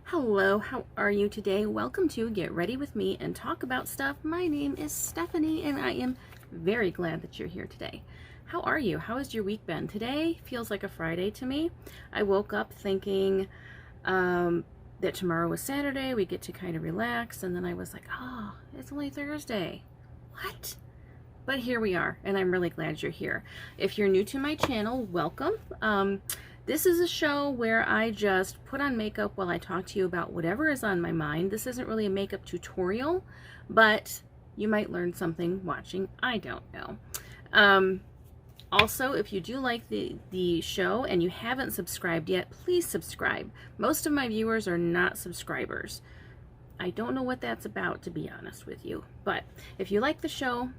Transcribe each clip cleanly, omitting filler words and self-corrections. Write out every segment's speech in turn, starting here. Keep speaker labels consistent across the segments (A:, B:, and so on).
A: Hello, how are you today? Welcome to Get Ready With Me and Talk About Stuff. My name is Stephanie and I am very glad that you're here today. How are you? How has your week been? Today feels like a Friday to me. I woke up thinking that tomorrow was Saturday, we get to kind of relax, and then I was like, oh, it's only Thursday. What? But here we are, and I'm really glad you're here. If you're new to my channel, welcome. This is a show where I just put on makeup while I talk to you about whatever is on my mind. This isn't really a makeup tutorial, but you might learn something watching. I don't know. Also, if you do like the show and you haven't subscribed yet, please subscribe. Most of my viewers are not subscribers. I don't know what that's about, to be honest with you. But if you like the show,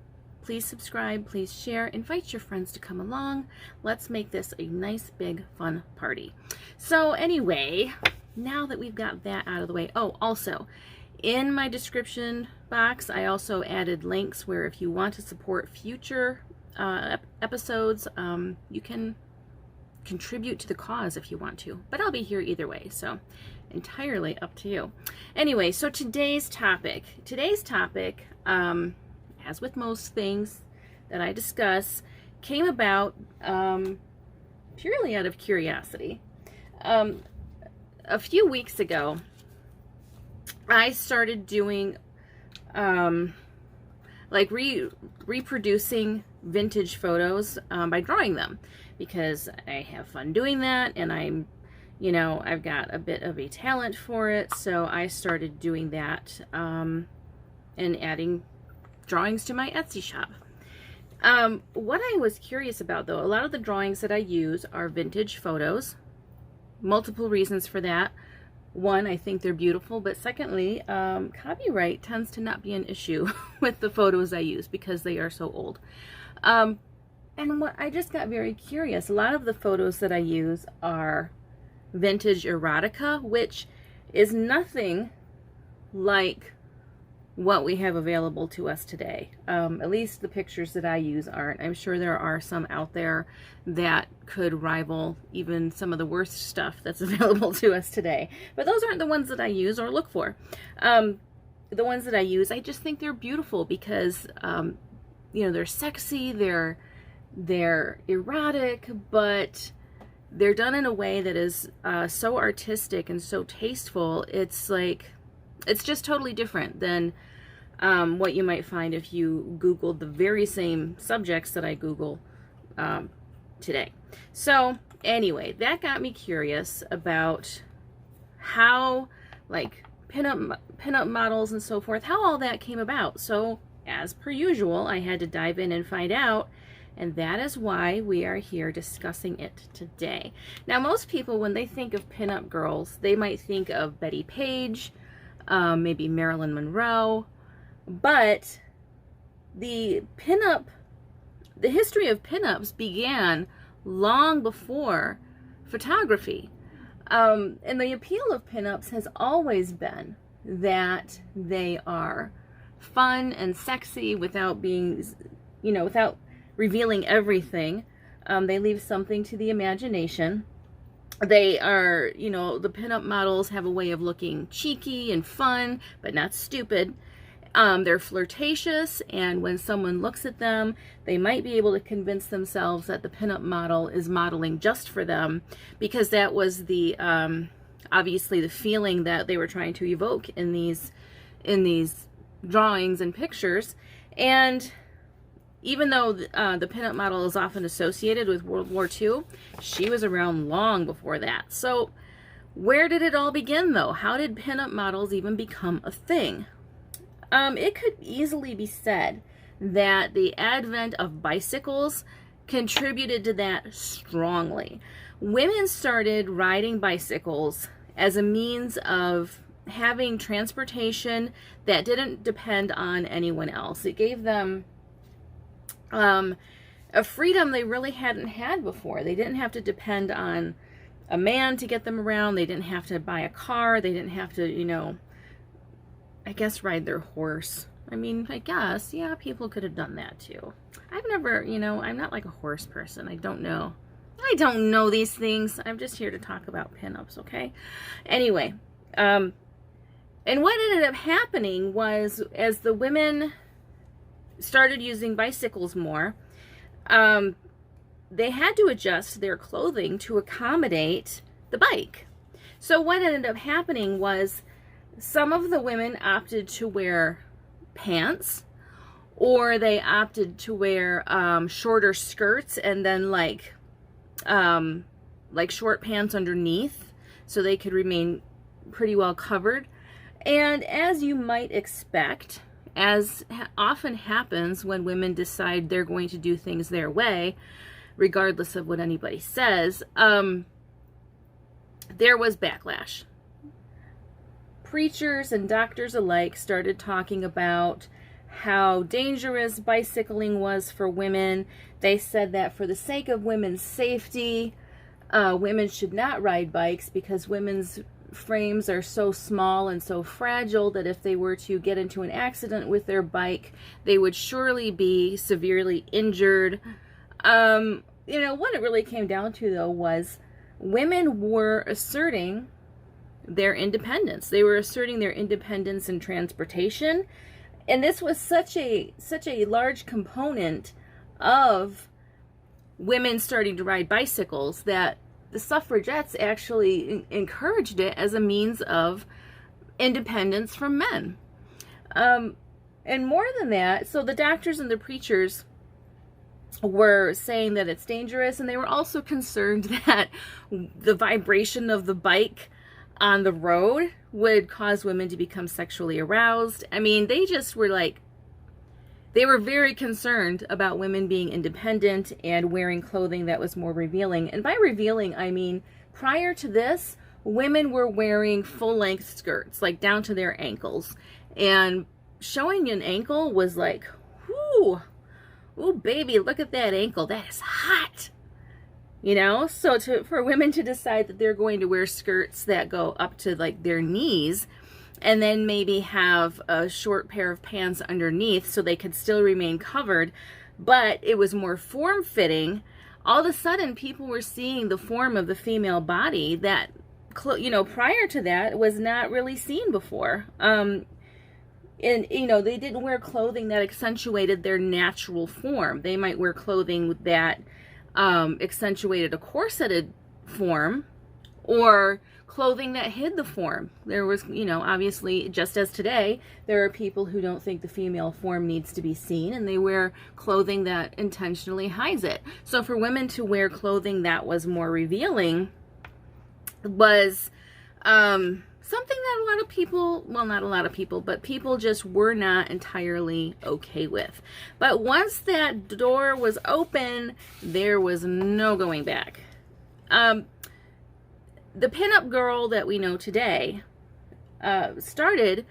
A: please subscribe, please share, invite your friends to come along. Let's make this a nice, big, fun party. So anyway, now that we've got that out of the way, oh, also, in my description box, I also added links where if you want to support future episodes, you can contribute to the cause if you want to. But I'll be here either way, so entirely up to you. Anyway, so today's topic, as with most things that I discuss, came about purely out of curiosity. A few weeks ago, I started doing like reproducing vintage photos by drawing them, because I have fun doing that, and I've got a bit of a talent for it, so I started doing that and adding drawings to my Etsy shop. What I was curious about, though, a lot of the drawings that I use are vintage photos. Multiple reasons for that. One, I think they're beautiful, but secondly, copyright tends to not be an issue with the photos I use because they are so old. And what I just got very curious. A lot of the photos that I use are vintage erotica, which is nothing like what we have available to us today. At least the pictures that I use aren't. I'm sure there are some out there that could rival even some of the worst stuff that's available to us today. But those aren't the ones that I use or look for. The ones that I use, I just think they're beautiful because, they're sexy, they're erotic, but they're done in a way that is so artistic and so tasteful. It's just totally different than what you might find if you Googled the very same subjects that I Google today. So anyway, that got me curious about how, like, pinup models and so forth, how all that came about. So as per usual, I had to dive in and find out, and that is why we are here discussing it today. Now, most people, when they think of pinup girls, they might think of Betty Page, maybe Marilyn Monroe, but the history of pinups began long before photography. And the appeal of pinups has always been that they are fun and sexy without being, without revealing everything. They leave something to the imagination. They are, the pinup models have a way of looking cheeky and fun, but not stupid. They're flirtatious, and when someone looks at them, they might be able to convince themselves that the pinup model is modeling just for them, because that was the, obviously the feeling that they were trying to evoke in these drawings and pictures. And even though the pinup model is often associated with World War II, she was around long before that. So where did it all begin, though? How did pinup models even become a thing? It could easily be said that the advent of bicycles contributed to that strongly. Women started riding bicycles as a means of having transportation that didn't depend on anyone else. It gave them a freedom they really hadn't had before. They didn't have to depend on a man to get them around. They didn't have to buy a car. They didn't have to, I guess, ride their horse. I mean, I guess, yeah, people could have done that too. I've never, I'm not like a horse person. I don't know these things. I'm just here to talk about pinups, okay? Anyway, And what ended up happening was, as the women started using bicycles more, they had to adjust their clothing to accommodate the bike. So what ended up happening was some of the women opted to wear pants, or they opted to wear shorter skirts and then like short pants underneath, so they could remain pretty well covered. And as you might expect, as often happens when women decide they're going to do things their way, regardless of what anybody says, there was backlash. Preachers and doctors alike started talking about how dangerous bicycling was for women. They said that for the sake of women's safety, women should not ride bikes because women's frames are so small and so fragile that if they were to get into an accident with their bike, they would surely be severely injured. You know, what it really came down to, though, was women were asserting their independence. They were asserting their independence in transportation. And this was such a large component of women starting to ride bicycles that the suffragettes actually encouraged it as a means of independence from men. And more than that, so the doctors and the preachers were saying that it's dangerous, and they were also concerned that the vibration of the bike on the road would cause women to become sexually aroused. I mean, they just were like, they were very concerned about women being independent and wearing clothing that was more revealing. And by revealing, I mean, prior to this, women were wearing full-length skirts, like down to their ankles. And showing an ankle was like, whoo, ooh, baby, look at that ankle. That is hot. You know, so for women to decide that they're going to wear skirts that go up to like their knees, and then maybe have a short pair of pants underneath so they could still remain covered, but it was more form-fitting, all of a sudden people were seeing the form of the female body that, you know, prior to that was not really seen before. And, you know, they didn't wear clothing that accentuated their natural form. They might wear clothing that accentuated a corseted form, or clothing that hid the form. There was, you know, obviously, just as today, there are people who don't think the female form needs to be seen, and they wear clothing that intentionally hides it. So for women to wear clothing that was more revealing was something that a lot of people, well, not a lot of people, but people just were not entirely okay with. But once that door was open, there was no going back. The pinup girl that we know today started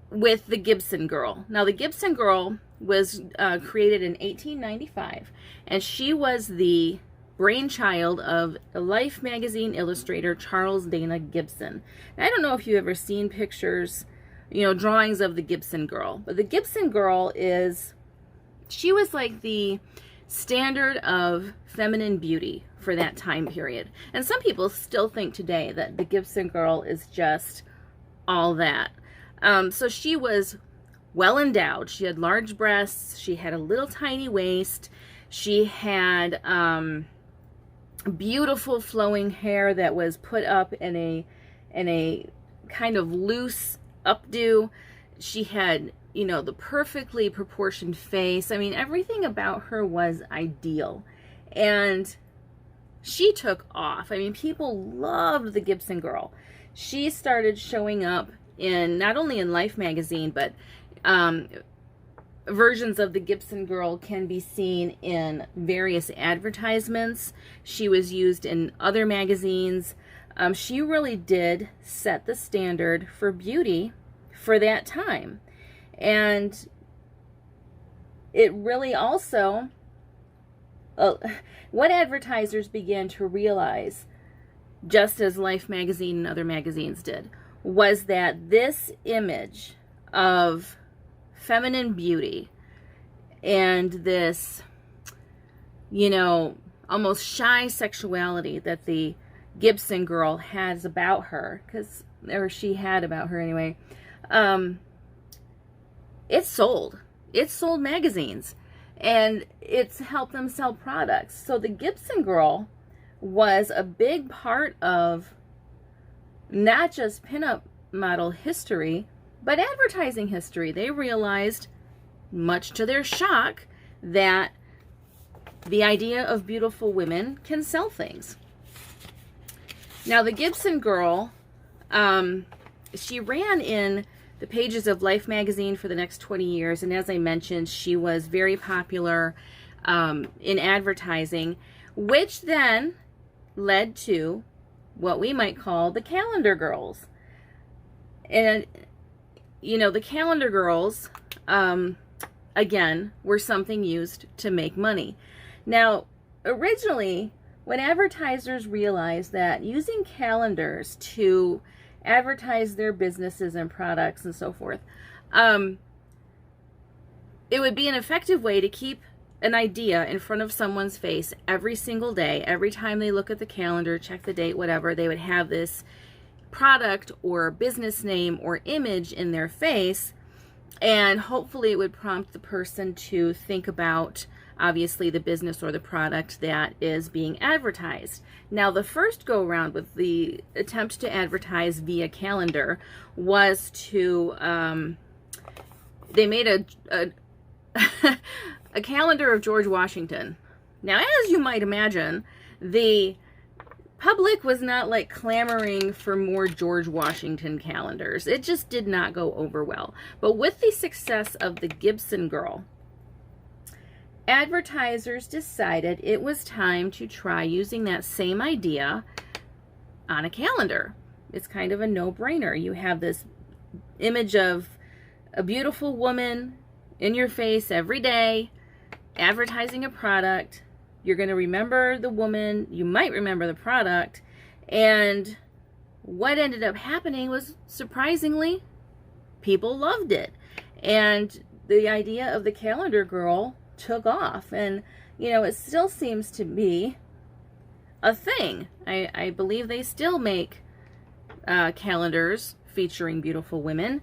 A: with the Gibson Girl. Now, the Gibson Girl was created in 1895, and she was the brainchild of Life magazine illustrator Charles Dana Gibson. Now, I don't know if you've ever seen pictures, you know, drawings of the Gibson Girl, but the Gibson Girl she was like the standard of feminine beauty for that time period. And some people still think today that the Gibson Girl is just all that. So she was well endowed. She had large breasts. She had a little tiny waist. She had beautiful flowing hair that was put up in a kind of loose updo. She had, you know, the perfectly proportioned face. I mean, everything about her was ideal. And she took off. I mean, people loved the Gibson Girl. She started showing up in, not only in Life magazine, but versions of the Gibson Girl can be seen in various advertisements. She was used in other magazines. She really did set the standard for beauty for that time. And it really also, what advertisers began to realize, just as Life magazine and other magazines did, was that this image of feminine beauty and this, you know, almost shy sexuality that the Gibson Girl has about her, because or she had about her anyway, it's sold. It's sold magazines, and it's helped them sell products. So the Gibson Girl was a big part of not just pinup model history, but advertising history. They realized, much to their shock, that the idea of beautiful women can sell things. Now, the Gibson Girl, she ran in the pages of Life magazine for the next 20 years, and as I mentioned, she was very popular in advertising, which then led to what we might call the calendar girls. And, you know, the calendar girls, again, were something used to make money. Now, originally, when advertisers realized that using calendars to advertise their businesses and products and so forth, it would be an effective way to keep an idea in front of someone's face every single day. Every time they look at the calendar, check the date, whatever, they would have this product or business name or image in their face, and hopefully it would prompt the person to think about, obviously, the business or the product that is being advertised. Now, the first go around with the attempt to advertise via calendar was to, they made a a calendar of George Washington. Now, as you might imagine, the public was not like clamoring for more George Washington calendars. It just did not go over well. But with the success of the Gibson Girl, advertisers decided it was time to try using that same idea on a calendar. It's kind of a no-brainer. You have this image of a beautiful woman in your face every day, advertising a product. You're going to remember the woman, you might remember the product, and what ended up happening was, surprisingly, people loved it. And the idea of the calendar girl took off, and you know, it still seems to be a thing. I believe they still make calendars featuring beautiful women,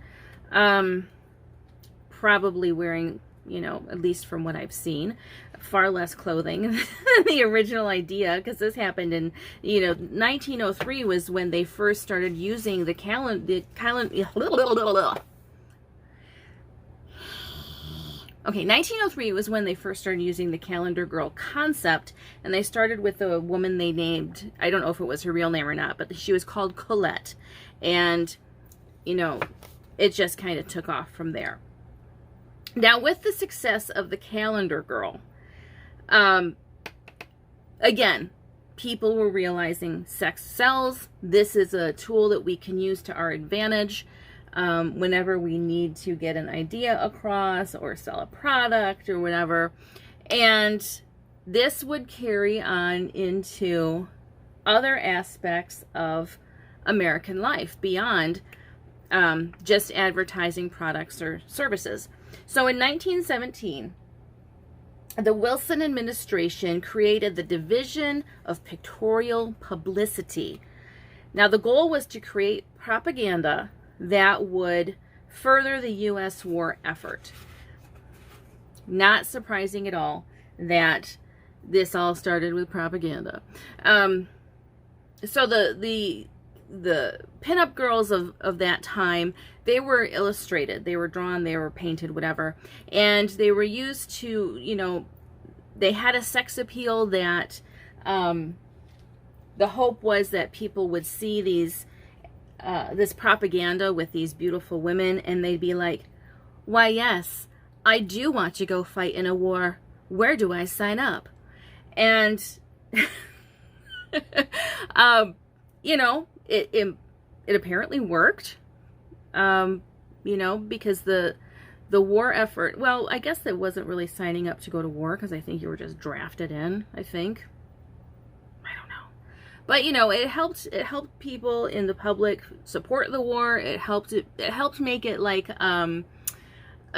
A: probably wearing, you know, at least from what I've seen, far less clothing than the original idea, because this happened in, you know, 1903 was when they first started using the calendar. Okay, 1903 was when they first started using the calendar girl concept, and they started with a woman they named, I don't know if it was her real name or not, but she was called Colette, and, you know, it just kind of took off from there. Now, with the success of the calendar girl, again, people were realizing sex sells. This is a tool that we can use to our advantage whenever we need to get an idea across or sell a product or whatever. And this would carry on into other aspects of American life beyond just advertising products or services. So in 1917, the Wilson administration created the Division of Pictorial Publicity. Now, the goal was to create propaganda that would further the U.S. war effort. Not surprising at all that this all started with propaganda. So the pinup girls of that time, they were illustrated, they were drawn, they were painted, whatever, and they were used to, you know, they had a sex appeal that the hope was that people would see these this propaganda with these beautiful women, and they'd be like, why, yes, I do want to go fight in a war. Where do I sign up? And you know, it apparently worked, you know, because the war effort, well, I guess it wasn't really signing up to go to war, because I think you were just drafted in, I think. I don't know. But, you know, it helped people in the public support the war. It helped make it like a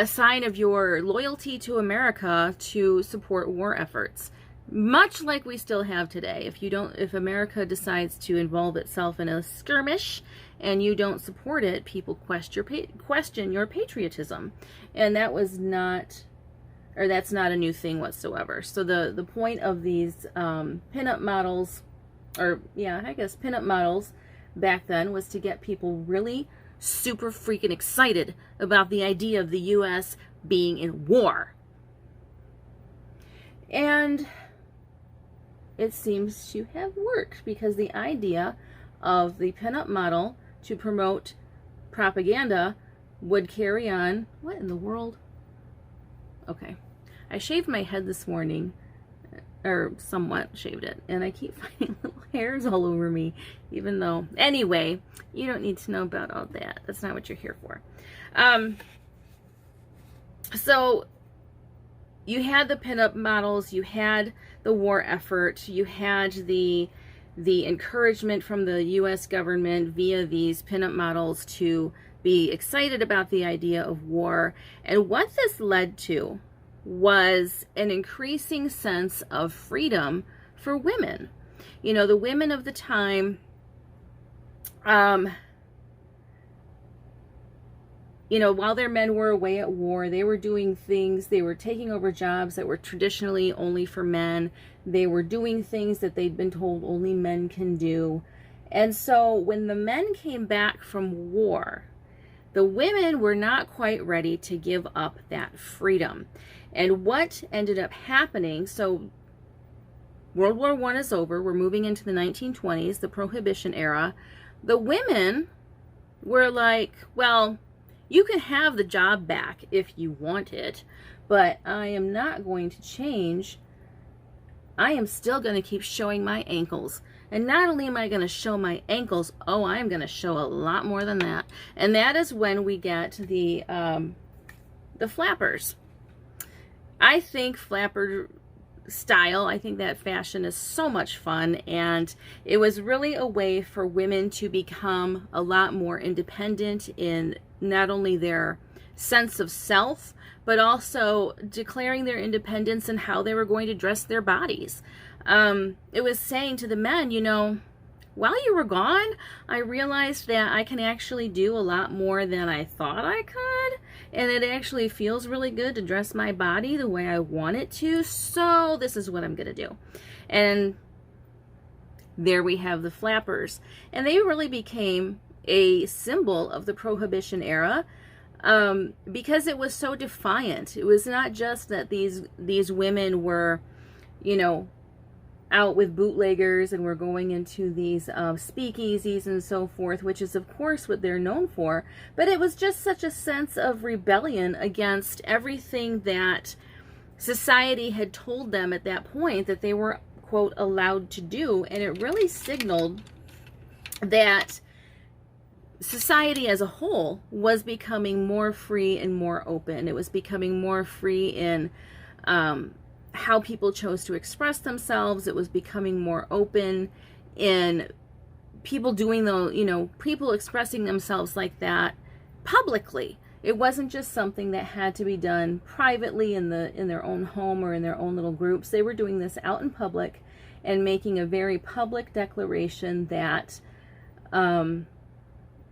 A: sign of your loyalty to America to support war efforts. Much like we still have today. If America decides to involve itself in a skirmish and you don't support it, people question your patriotism. And that was not, or that's not a new thing whatsoever. So the point of these pinup models, or yeah, I guess pinup models back then, was to get people really super freaking excited about the idea of the U.S. being in war. And it seems to have worked, because the idea of the pinup model to promote propaganda would carry on. What in the world? Okay. I shaved my head this morning, or somewhat shaved it, and I keep finding little hairs all over me, even though, anyway, you don't need to know about all that. That's not what you're here for. So you had the pinup models, you had the war effort, you had the encouragement from the U.S. government via these pinup models to be excited about the idea of war. And what this led to was an increasing sense of freedom for women. You know, the women of the time, you know, while their men were away at war, they were doing things, they were taking over jobs that were traditionally only for men. They were doing things that they'd been told only men can do. And so when the men came back from war, the women were not quite ready to give up that freedom. And what ended up happening, so World War I is over, we're moving into the 1920s, the Prohibition era. The women were like, well, you can have the job back if you want it, but I am not going to change. I am still going to keep showing my ankles. And not only am I going to show my ankles, oh, I'm going to show a lot more than that. And that is when we get the flappers. I think flapper style, I think that fashion is so much fun, and it was really a way for women to become a lot more independent in not only their sense of self, but also declaring their independence in how they were going to dress their bodies. It was saying to the men, you know, while you were gone, I realized that I can actually do a lot more than I thought I could, and it actually feels really good to dress my body the way I want it to, so this is what I'm going to do. And there we have the flappers. And they really became a symbol of the Prohibition era, because it was so defiant. It was not just that these women were, you know, out with bootleggers and were going into these speakeasies and so forth, which is of course what they're known for, but it was just such a sense of rebellion against everything that society had told them at that point that they were, quote, allowed to do. And it really signaled that society as a whole was becoming more free and more open. It was becoming more free in how people chose to express themselves. It was becoming more open in people doing the, you know, people expressing themselves like that publicly. It wasn't just something that had to be done privately in their own home or in their own little groups. They were doing this out in public and making a very public declaration that, you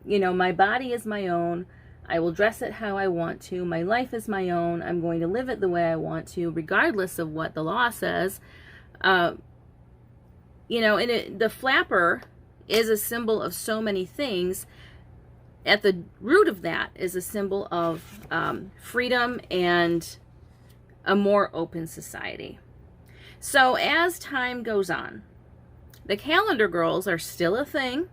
A: know, my body is my own. I will dress it how I want to. My life is my own. I'm going to live it the way I want to, regardless of what the law says. You know, and the flapper is a symbol of so many things. At the root of that is a symbol of freedom and a more open society. So as time goes on, the calendar girls are still a thing.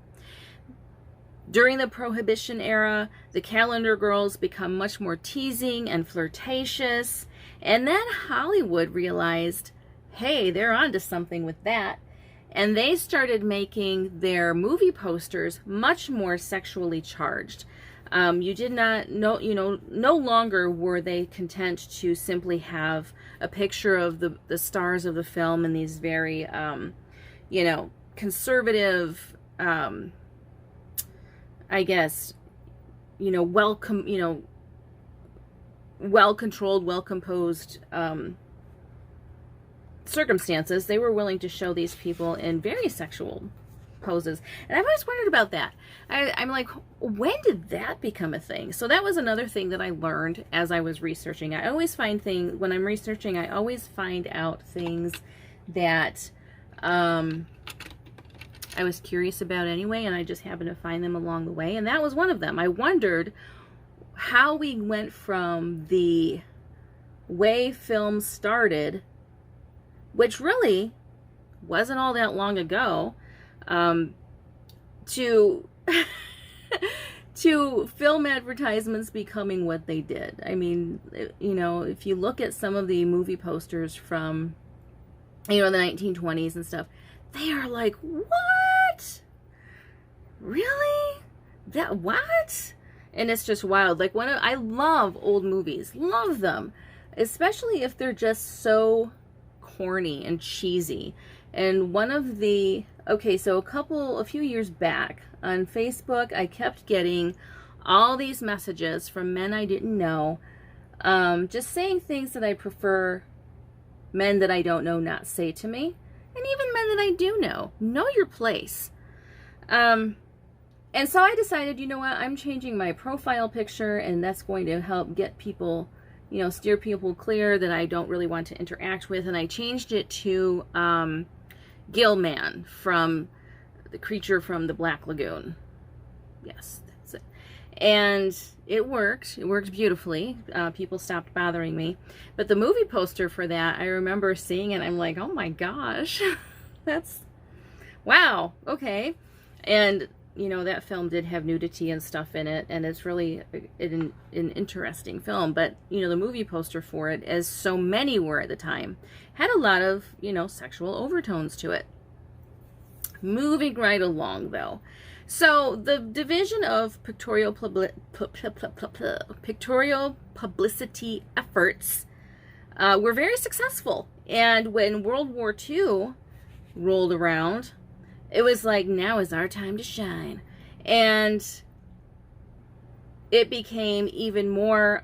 A: During the Prohibition era, the calendar girls become much more teasing and flirtatious. And then Hollywood realized, hey, they're onto something with that. And they started making their movie posters much more sexually charged. You did not know, you know, no longer were they content to simply have a picture of the stars of the film in these very, you know, conservative, I guess, you know, well-controlled, well-composed circumstances. They were willing to show these people in very sexual poses. And I've always wondered about that. I'm like, when did that become a thing? So that was another thing that I learned as I was researching. I always find things, when I'm researching, I always find out things that I was curious about anyway, and I just happened to find them along the way. And that was one of them. I wondered how we went from the way film started, which really wasn't all that long ago, to to film advertisements becoming what they did. I mean, you know, if you look at some of the movie posters from, you know, the 1920s and stuff, they are like, what? Really? That what? And it's just wild. Like, I love old movies, love them, especially if they're just so corny and cheesy. And one of the, okay, so a few years back on Facebook, I kept getting all these messages from men I didn't know, just saying things that I prefer men that I don't know not say to me, and even men that I do know. Know your place. And so I decided, you know what, I'm changing my profile picture, and that's going to help get people, you know, steer people clear that I don't really want to interact with. And I changed it to Gilman from the creature from the Black Lagoon. Yes, that's it. And it worked. It worked beautifully. People stopped bothering me. But the movie poster for that, I remember seeing it. I'm like, oh my gosh, that's, wow, okay. And, you know, that film did have nudity and stuff in it, and it's really an interesting film. But, you know, the movie poster for it, as so many were at the time, had a lot of, you know, sexual overtones to it. Moving right along, though. So the division of pictorial publicity efforts were very successful. And when World War II rolled around, it was like, now is our time to shine. And it became even more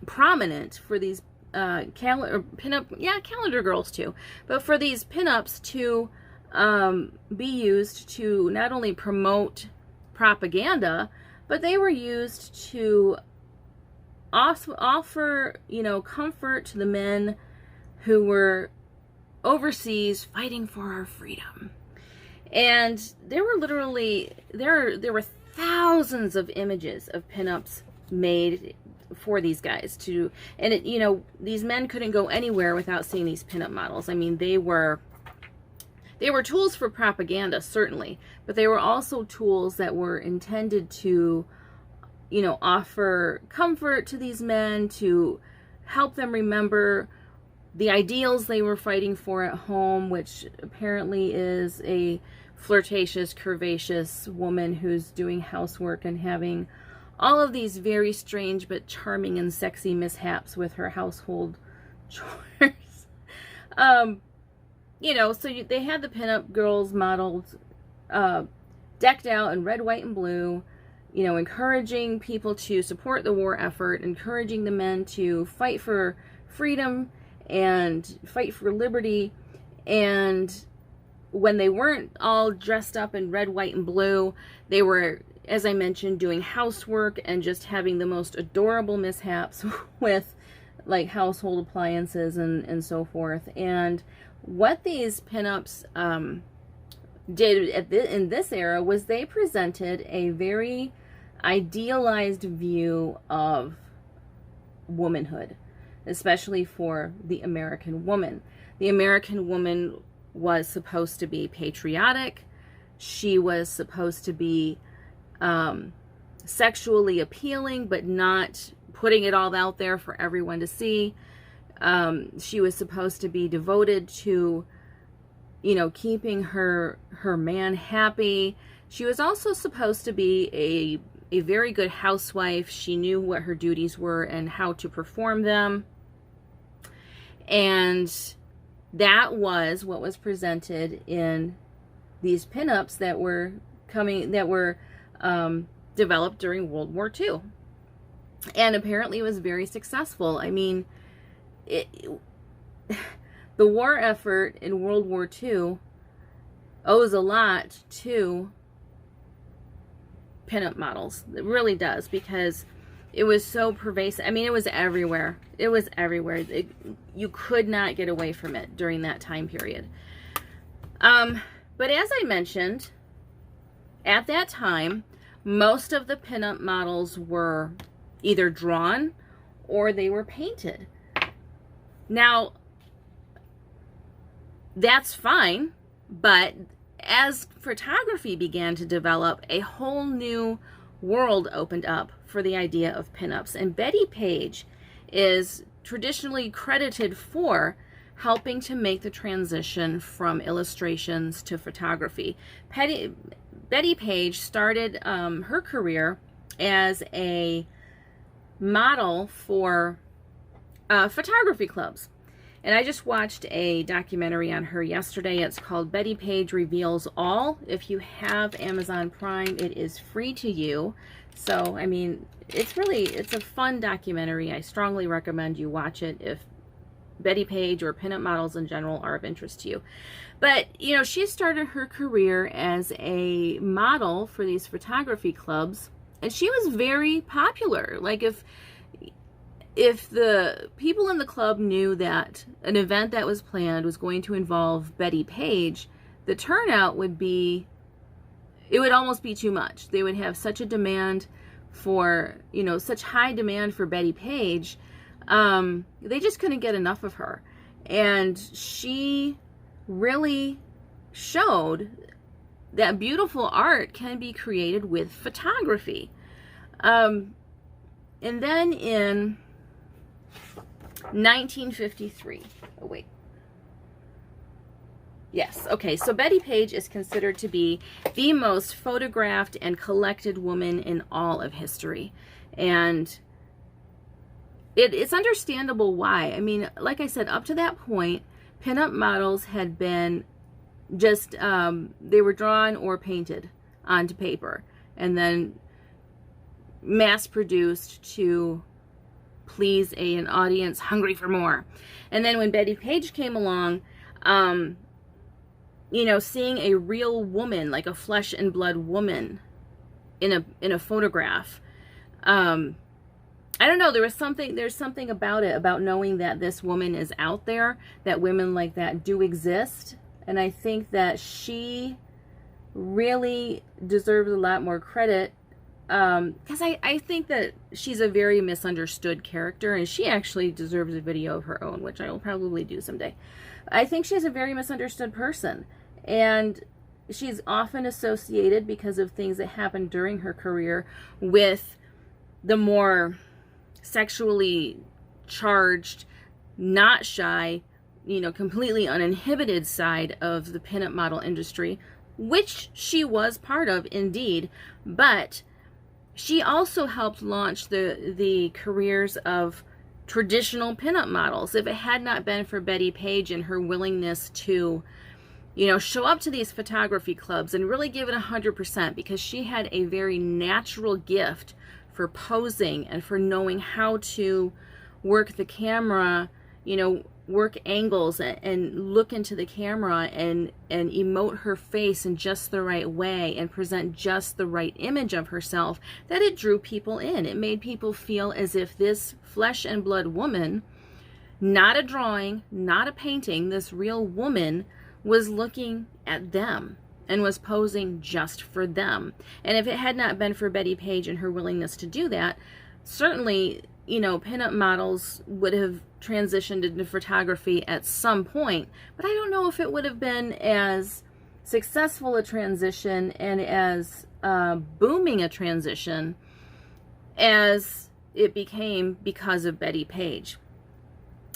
A: prominent for these calendar girls too, but for these pinups to be used to not only promote propaganda, but they were used to offer, you know, comfort to the men who were overseas fighting for our freedom. And there were literally, there were thousands of images of pinups made for these guys to, and it, you know, these men couldn't go anywhere without seeing these pinup models. I mean, they were tools for propaganda, certainly, but they were also tools that were intended to, you know, offer comfort to these men, to help them remember the ideals they were fighting for at home, which apparently is a flirtatious, curvaceous woman who's doing housework and having all of these very strange but charming and sexy mishaps with her household chores. You know, so they had the pinup girls modeled, decked out in red, white, and blue, you know, encouraging people to support the war effort, encouraging the men to fight for freedom and fight for liberty. And when they weren't all dressed up in red, white, and blue, they were, as I mentioned, doing housework and just having the most adorable mishaps with, like, household appliances and so forth. And what these pinups did in this era was they presented a very idealized view of womanhood, especially for the American woman. The American woman was supposed to be patriotic. She was supposed to be sexually appealing, but not putting it all out there for everyone to see. She was supposed to be devoted to, you know, keeping her man happy. She was also supposed to be a very good housewife. She knew what her duties were and how to perform them. And that was what was presented in these pinups that were developed during World War II. And apparently it was very successful. I mean, the war effort in World War II owes a lot to pinup models. It really does, because it was so pervasive. I mean, it was everywhere. It was everywhere. You could not get away from it during that time period. But as I mentioned, at that time, most of the pinup models were either drawn or they were painted. Now, that's fine, but as photography began to develop, a whole new world opened up for the idea of pinups. And Betty Page is traditionally credited for helping to make the transition from illustrations to photography. Betty Page started her career as a model for photography clubs. And I just watched a documentary on her yesterday. It's called Betty Page Reveals All. If you have Amazon Prime, it is free to you. So, I mean, it's a fun documentary. I strongly recommend you watch it if Betty Page or pinup models in general are of interest to you. But, you know, she started her career as a model for these photography clubs, and she was very popular. Like, if the people in the club knew that an event that was planned was going to involve Betty Page, the turnout would be, it would almost be too much. They would have such a demand for, you know, such high demand for Betty Page, they just couldn't get enough of her. And she really showed that beautiful art can be created with photography. And then in 1953, oh wait, yes, okay, so Betty Page is considered to be the most photographed and collected woman in all of history. And it's understandable why. I mean, like I said, up to that point, pinup models had been just, they were drawn or painted onto paper and then mass produced to please an audience hungry for more. And then when Betty Page came along, you know, seeing a real woman, like a flesh and blood woman in a photograph, I don't know, there's something about it, about knowing that this woman is out there, that women like that do exist. And I think that she really deserves a lot more credit, because I think that she's a very misunderstood character, and she actually deserves a video of her own, which I will probably do someday. I think she's a very misunderstood person, and she's often associated, because of things that happened during her career, with the more sexually charged, not shy, you know, completely uninhibited side of the pinup model industry, which she was part of indeed, but she also helped launch the careers of traditional pinup models. If it had not been for Betty Page and her willingness to, you know, show up to these photography clubs and really give it 100%, because she had a very natural gift for posing and for knowing how to work the camera, you know, work angles and look into the camera and emote her face in just the right way and present just the right image of herself, that it drew people in. It made people feel as if this flesh and blood woman, not a drawing, not a painting, this real woman was looking at them and was posing just for them. And if it had not been for Betty Page and her willingness to do that, certainly, you know, pinup models would have transitioned into photography at some point, but I don't know if it would have been as successful a transition and as booming a transition as it became because of Betty Page.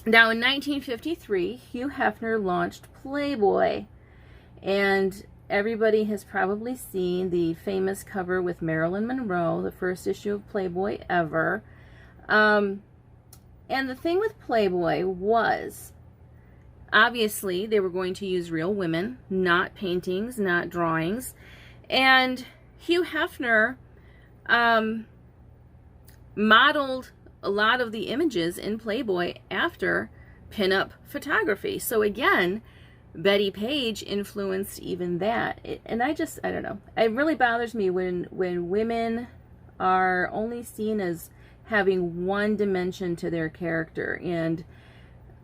A: Now, in 1953, Hugh Hefner launched Playboy, and everybody has probably seen the famous cover with Marilyn Monroe, the first issue of Playboy ever. And the thing with Playboy was, obviously, they were going to use real women, not paintings, not drawings. And Hugh Hefner modeled a lot of the images in Playboy after pinup photography. So again, Betty Page influenced even that. And I don't know. It really bothers me when women are only seen as having one dimension to their character. And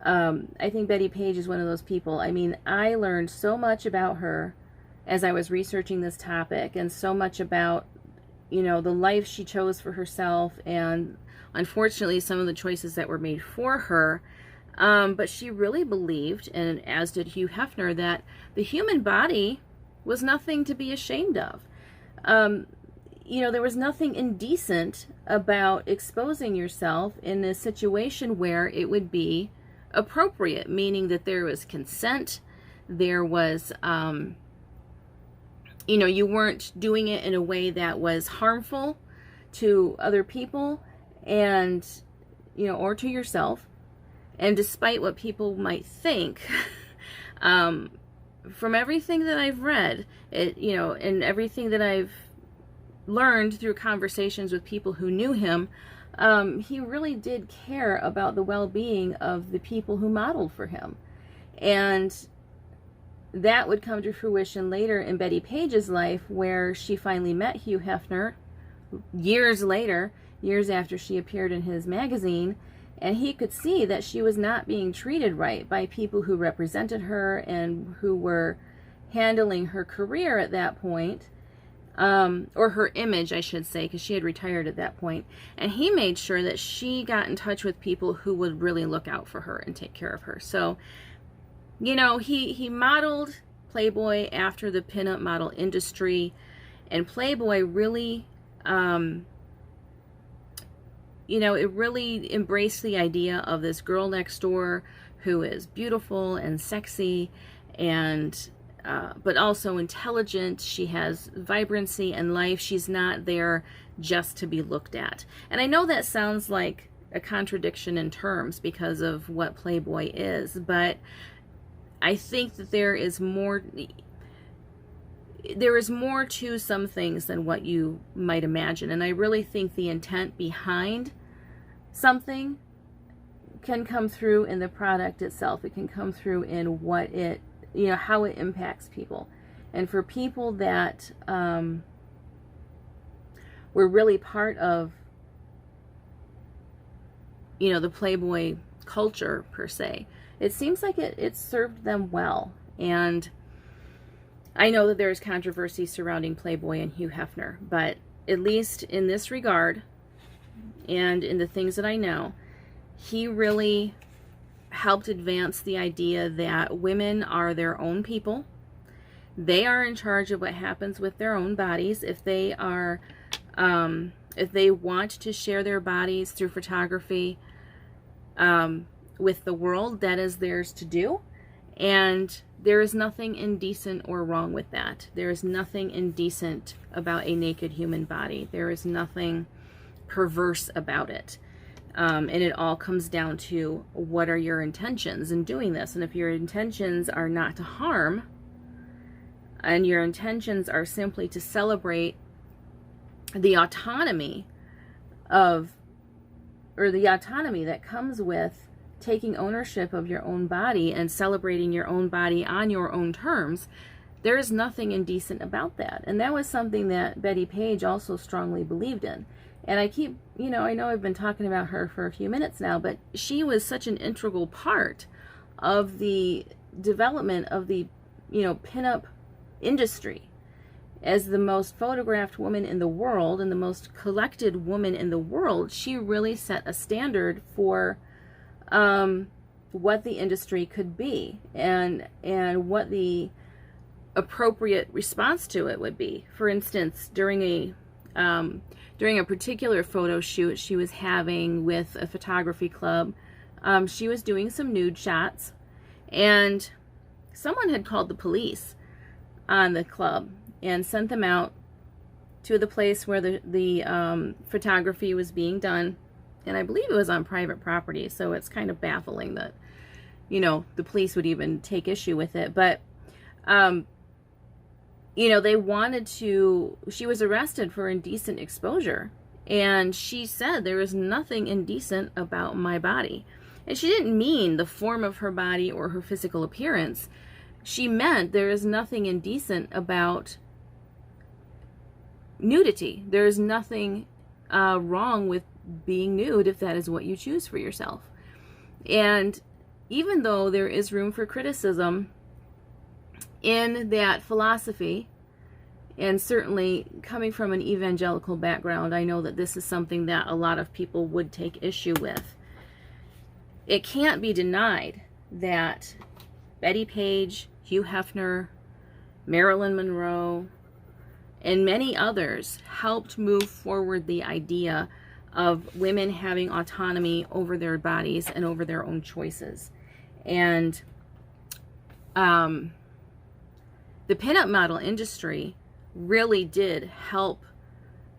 A: I think Betty Page is one of those people. I mean, I learned so much about her as I was researching this topic, and so much about, you know, the life she chose for herself, and unfortunately some of the choices that were made for her. But she really believed, and as did Hugh Hefner, that the human body was nothing to be ashamed of. You know, there was nothing indecent about exposing yourself in a situation where it would be appropriate, meaning that there was consent, there was, you know, you weren't doing it in a way that was harmful to other people, and, you know, or to yourself. And despite what people might think, from everything that I've read, you know, and everything that I've learned through conversations with people who knew him, he really did care about the well-being of the people who modeled for him. And that would come to fruition later in Betty Page's life, where she finally met Hugh Hefner years later, years after she appeared in his magazine, and he could see that she was not being treated right by people who represented her and who were handling her career at that point, or her image, I should say, because she had retired at that point. And he made sure that she got in touch with people who would really look out for her and take care of her. So, you know, he modeled Playboy after the pinup model industry, and Playboy really, you know, it really embraced the idea of this girl next door who is beautiful and sexy, and but also intelligent. She has vibrancy and life. She's not there just to be looked at. And I know that sounds like a contradiction in terms because of what Playboy is, but I think that there is more to some things than what you might imagine. And I really think the intent behind something can come through in the product itself. It can come through in what it, you know, how it impacts people. And for people that were really part of, you know, the Playboy culture per se, it seems like it served them well. And I know that there's controversy surrounding Playboy and Hugh Hefner, but at least in this regard, and in the things that I know, he really helped advance the idea that women are their own people. They are in charge of what happens with their own bodies. If they are, if they want to share their bodies through photography with the world, that is theirs to do. And there is nothing indecent or wrong with that. There is nothing indecent about a naked human body. There is nothing perverse about it. And it all comes down to, what are your intentions in doing this? And if your intentions are not to harm, and your intentions are simply to celebrate the autonomy of, or the autonomy that comes with taking ownership of your own body and celebrating your own body on your own terms, there is nothing indecent about that. And that was something that Betty Page also strongly believed in. And I keep, you know, I know I've been talking about her for a few minutes now, but she was such an integral part of the development of the, you know, pinup industry. As the most photographed woman in the world and the most collected woman in the world, she really set a standard for what the industry could be, and what the appropriate response to it would be. For instance, during a particular photo shoot she was having with a photography club, she was doing some nude shots, and someone had called the police on the club and sent them out to the place where the photography was being done. And I believe it was on private property, so it's kind of baffling that, you know, the police would even take issue with it. But, you know, they wanted to, she was arrested for indecent exposure. And she said, there is nothing indecent about my body. And she didn't mean the form of her body or her physical appearance. she meant there is nothing indecent about nudity. There is nothing wrong with being nude if that is what you choose for yourself. And even though there is room for criticism in that philosophy, and certainly coming from an evangelical background, I know that this is something that a lot of people would take issue with. It can't be denied that Betty Page, Hugh Hefner, Marilyn Monroe, and many others helped move forward the idea of women having autonomy over their bodies and over their own choices. And the pinup model industry really did help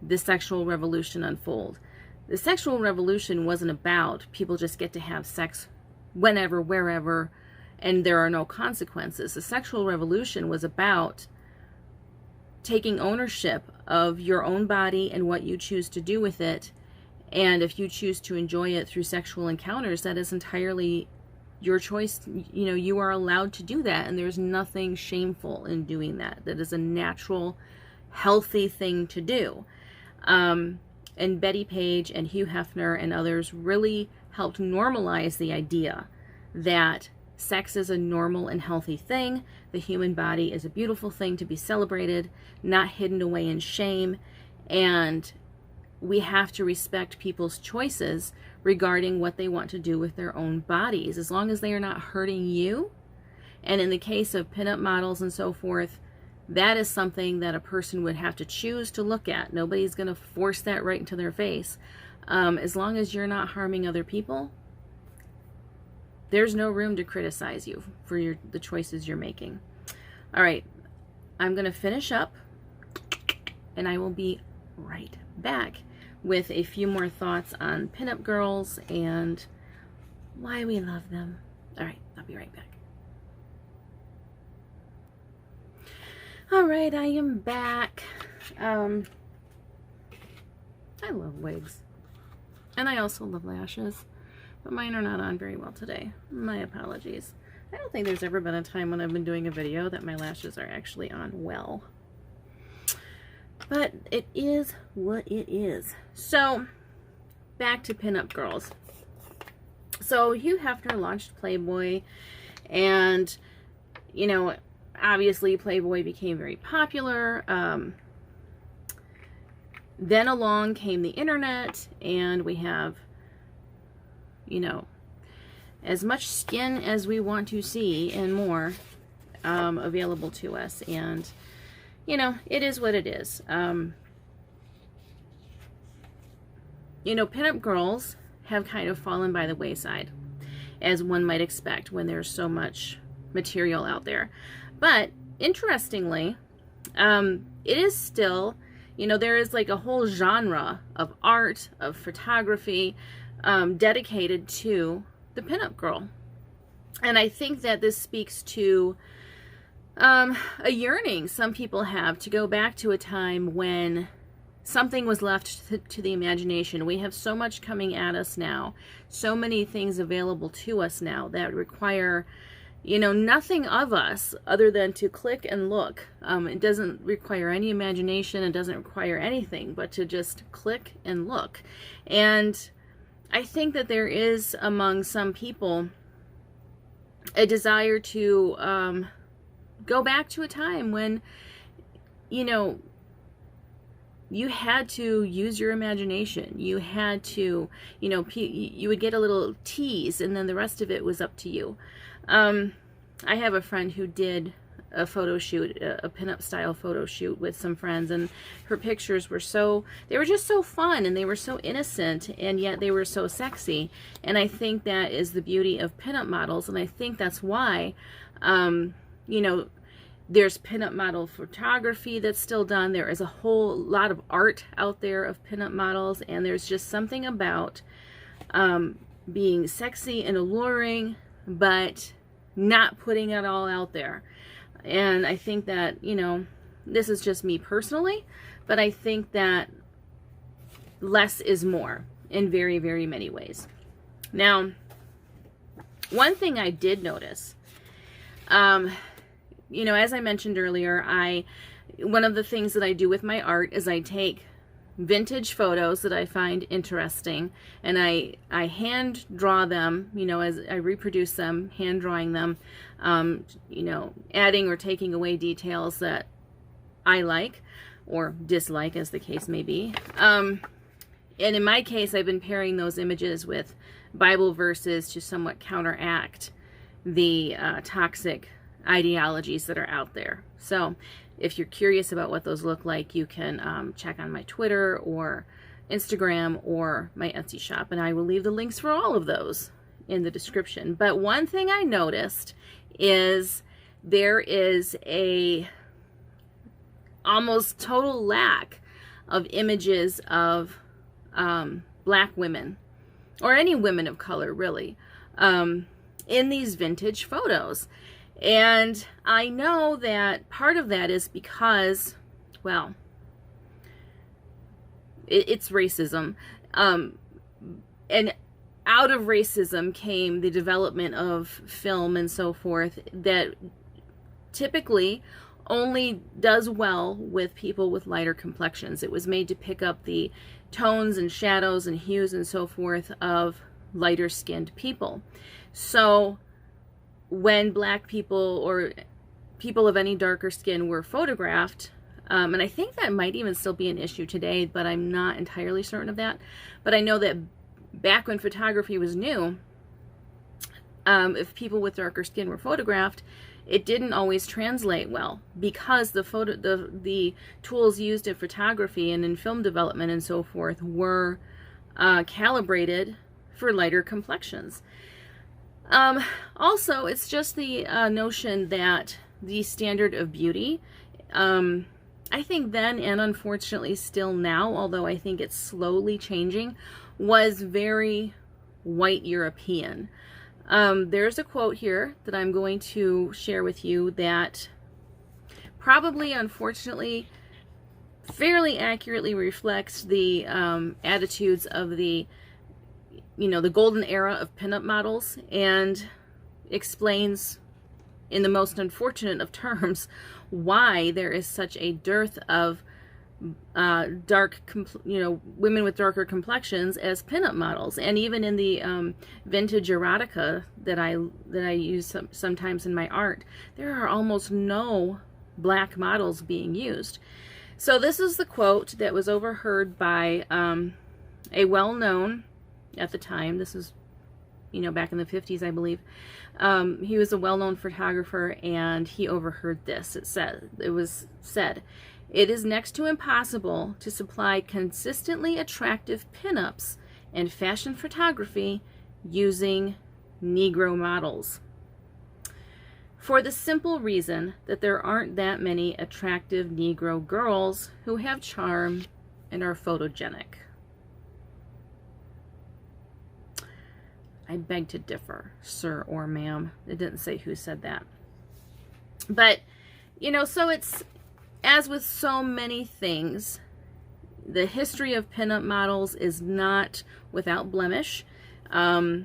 A: the sexual revolution unfold. The sexual revolution wasn't about people just get to have sex whenever, wherever, and there are no consequences. The sexual revolution was about taking ownership of your own body and what you choose to do with it. And if you choose to enjoy it through sexual encounters, that is entirely your choice. You know, you are allowed to do that, and there's nothing shameful in doing that. That is a natural, healthy thing to do. And Betty Page and Hugh Hefner and others really helped normalize the idea that sex is a normal and healthy thing. The human body is a beautiful thing to be celebrated, not hidden away in shame. And we have to respect people's choices regarding what they want to do with their own bodies, as long as they are not hurting you. And in the case of pinup models and so forth, that is something that a person would have to choose to look at. Nobody's going to force that right into their face. As long as you're not harming other people, there's no room to criticize you for the choices you're making. All right, I'm going to finish up, and I will be right back with a few more thoughts on pinup girls and why we love them. All right, I'll be right back. All right, I am back. I love wigs, and I also love lashes, but mine are not on very well today. My apologies. I don't think there's ever been a time when I've been doing a video that my lashes are actually on well. But it is what it is. So, back to pinup girls. So, Hugh Hefner launched Playboy, and, you know, obviously Playboy became very popular. Then along came the internet, and we have, you know, as much skin as we want to see and more available to us. And, you know, it is what it is. You know, pinup girls have kind of fallen by the wayside, as one might expect when there's so much material out there. But interestingly, it is still, you know, there is like a whole genre of art, of photography, dedicated to the pinup girl. And I think that this speaks to a yearning some people have to go back to a time when something was left to the imagination. We have so much coming at us now, so many things available to us now that require, you know, nothing of us other than to click and look. It doesn't require any imagination. It doesn't require anything but to just click and look. And I think that there is among some people a desire to go back to a time when, you know, you had to use your imagination. You had to, you know, you would get a little tease, and then the rest of it was up to you. I have a friend who did a photo shoot, a pinup style photo shoot with some friends, and her pictures were they were just so fun, and they were so innocent, and yet they were so sexy. And I think that is the beauty of pinup models, and I think that's why, you know, there's pinup model photography that's still done. There is a whole lot of art out there of pinup models, and there's just something about being sexy and alluring, but not putting it all out there. And I think that, you know, this is just me personally, but I think that less is more in very, very many ways. Now, one thing I did notice, you know, as I mentioned earlier, one of the things that I do with my art is I take vintage photos that I find interesting, and I hand draw them, you know, as I reproduce them, hand drawing them, you know, adding or taking away details that I like or dislike, as the case may be. And in my case, I've been pairing those images with Bible verses to somewhat counteract the toxic ideologies that are out there. So if you're curious about what those look like, you can check on my Twitter or Instagram or my Etsy shop, and I will leave the links for all of those in the description. But one thing I noticed is there is a almost total lack of images of black women, or any women of color really, in these vintage photos. And I know that part of that is because, well, it's racism. And out of racism came the development of film and so forth that typically only does well with people with lighter complexions. It was made to pick up the tones and shadows and hues and so forth of lighter skinned people. So when black people or people of any darker skin were photographed, and I think that might even still be an issue today, but I'm not entirely certain of that. But I know that back when photography was new, if people with darker skin were photographed, it didn't always translate well, because the tools used in photography and in film development and so forth were calibrated for lighter complexions. Also, it's just the notion that the standard of beauty, I think then, and unfortunately still now, although I think it's slowly changing, was very white European. There's a quote here that I'm going to share with you that probably, unfortunately, fairly accurately reflects the attitudes of the, you know, the golden era of pinup models, and explains in the most unfortunate of terms why there is such a dearth of women with darker complexions as pinup models. And even in the vintage erotica that I use sometimes in my art, there are almost no black models being used. So this is the quote that was overheard by a well-known, at the time, this is, you know, back in the 50s, I believe. He was a well-known photographer, and he overheard this. It was said, "It is next to impossible to supply consistently attractive pinups and fashion photography using Negro models, for the simple reason that there aren't that many attractive Negro girls who have charm and are photogenic." I beg to differ, sir or ma'am. It didn't say who said that. But, you know, so it's, as with so many things, the history of pinup models is not without blemish. But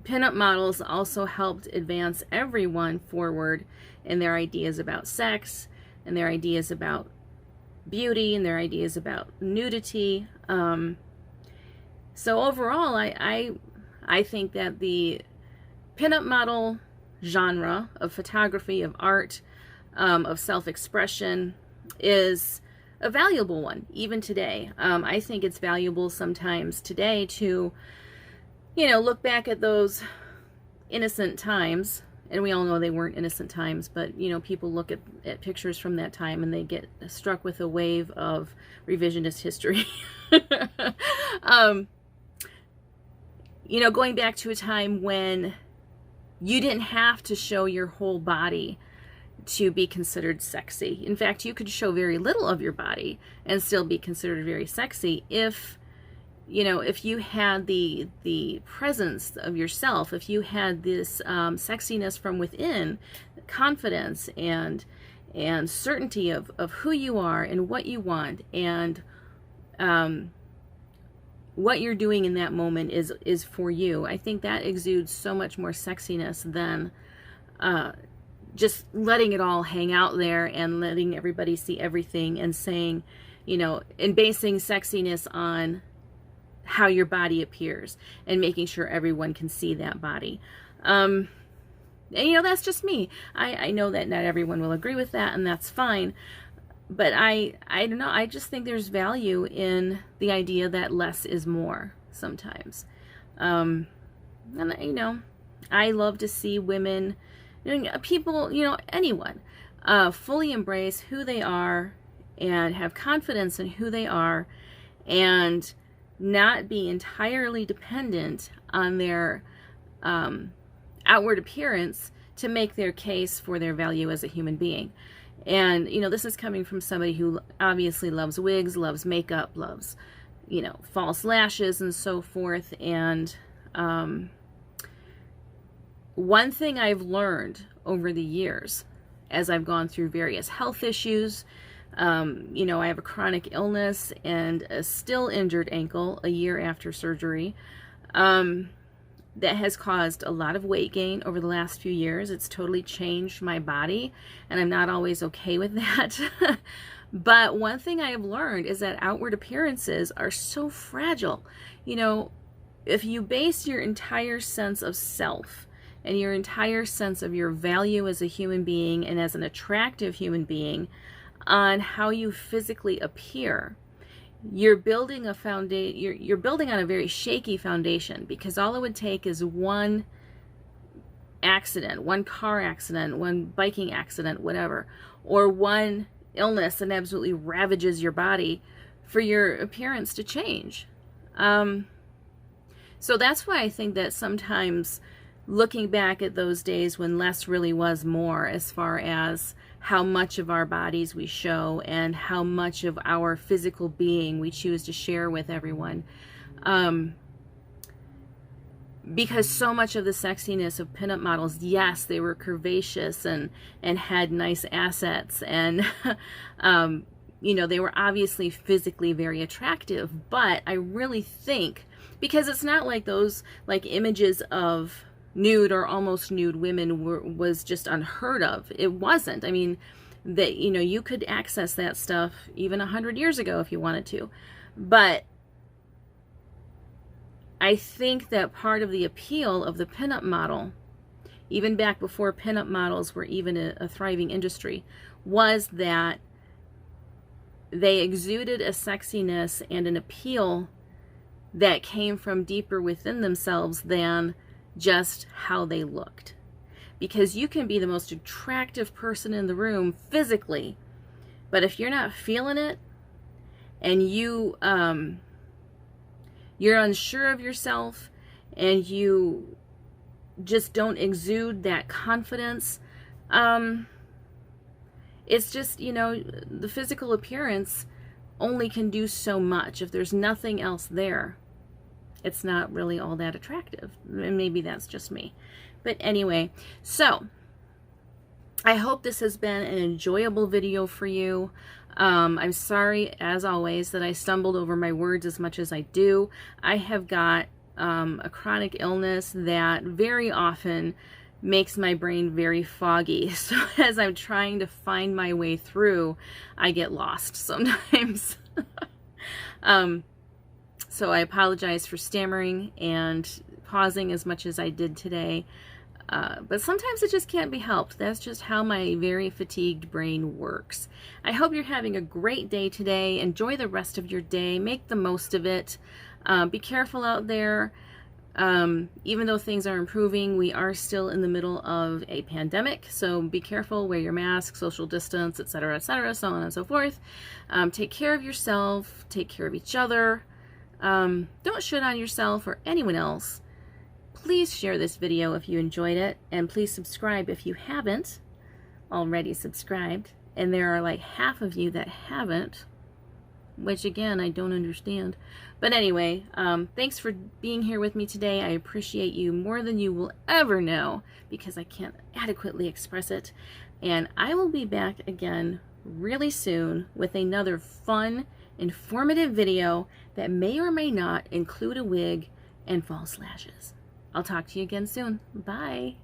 A: pinup models also helped advance everyone forward in their ideas about sex, and their ideas about beauty, and their ideas about nudity. So overall, I think that the pinup model genre of photography, of art, of self-expression is a valuable one, even today. I think it's valuable sometimes today to, you know, look back at those innocent times, and we all know they weren't innocent times, but, you know, people look at pictures from that time and they get struck with a wave of revisionist history. You know, going back to a time when you didn't have to show your whole body to be considered sexy. In fact, you could show very little of your body and still be considered very sexy if, you know, if you had the presence of yourself, if you had this sexiness from within, confidence and certainty of who you are and what you want, and what you're doing in that moment is for you. I think that exudes so much more sexiness than just letting it all hang out there and letting everybody see everything and saying, you know, and basing sexiness on how your body appears and making sure everyone can see that body. And, you know, that's just me. I know that not everyone will agree with that, and that's fine. But I don't know. I just think there's value in the idea that less is more sometimes. And, you know, I love to see women, you know, people, you know, anyone, fully embrace who they are and have confidence in who they are and not be entirely dependent on their outward appearance to make their case for their value as a human being. And, you know, this is coming from somebody who obviously loves wigs, loves makeup, loves, you know, false lashes and so forth. And one thing I've learned over the years as I've gone through various health issues, you know, I have a chronic illness and a still injured ankle a year after surgery. That has caused a lot of weight gain over the last few years. It's totally changed my body, and I'm not always okay with that. But one thing I have learned is that outward appearances are so fragile. You know, if you base your entire sense of self and your entire sense of your value as a human being and as an attractive human being on how you physically appear, you're building a foundation. You're building on a very shaky foundation, because all it would take is one accident, one car accident, one biking accident, whatever, or one illness that absolutely ravages your body for your appearance to change. So that's why I think that sometimes looking back at those days when less really was more, as far as how much of our bodies we show and how much of our physical being we choose to share with everyone. Because so much of the sexiness of pinup models, yes, they were curvaceous and had nice assets, and you know, they were obviously physically very attractive. But I really think, because it's not like those like images of nude or almost nude women was just unheard of. It wasn't. I mean, that, you know, you could access that stuff even 100 years ago if you wanted to. But I think that part of the appeal of the pinup model, even back before pinup models were even a thriving industry, was that they exuded a sexiness and an appeal that came from deeper within themselves than just how they looked. Because you can be the most attractive person in the room physically, but if you're not feeling it and you're unsure of yourself and you just don't exude that confidence, it's just, you know, the physical appearance only can do so much. If there's nothing else there, it's not really all that attractive. And maybe that's just me. But anyway, so I hope this has been an enjoyable video for you. I'm sorry, as always, that I stumbled over my words as much as I do. I have got a chronic illness that very often makes my brain very foggy. So as I'm trying to find my way through, I get lost sometimes. So I apologize for stammering and pausing as much as I did today. But sometimes it just can't be helped. That's just how my very fatigued brain works. I hope you're having a great day today. Enjoy the rest of your day. Make the most of it. Be careful out there. Even though things are improving, we are still in the middle of a pandemic. So be careful, wear your mask, social distance, etc., so on and so forth. Take care of yourself. Take care of each other. Don't shit on yourself or anyone else. Please share this video if you enjoyed it, and please subscribe if you haven't already subscribed. And there are like half of you that haven't, which again, I don't understand. But anyway, thanks for being here with me today. I appreciate you more than you will ever know, because I can't adequately express it. And I will be back again really soon with another fun informative video that may or may not include a wig and false lashes. I'll talk to you again soon. Bye.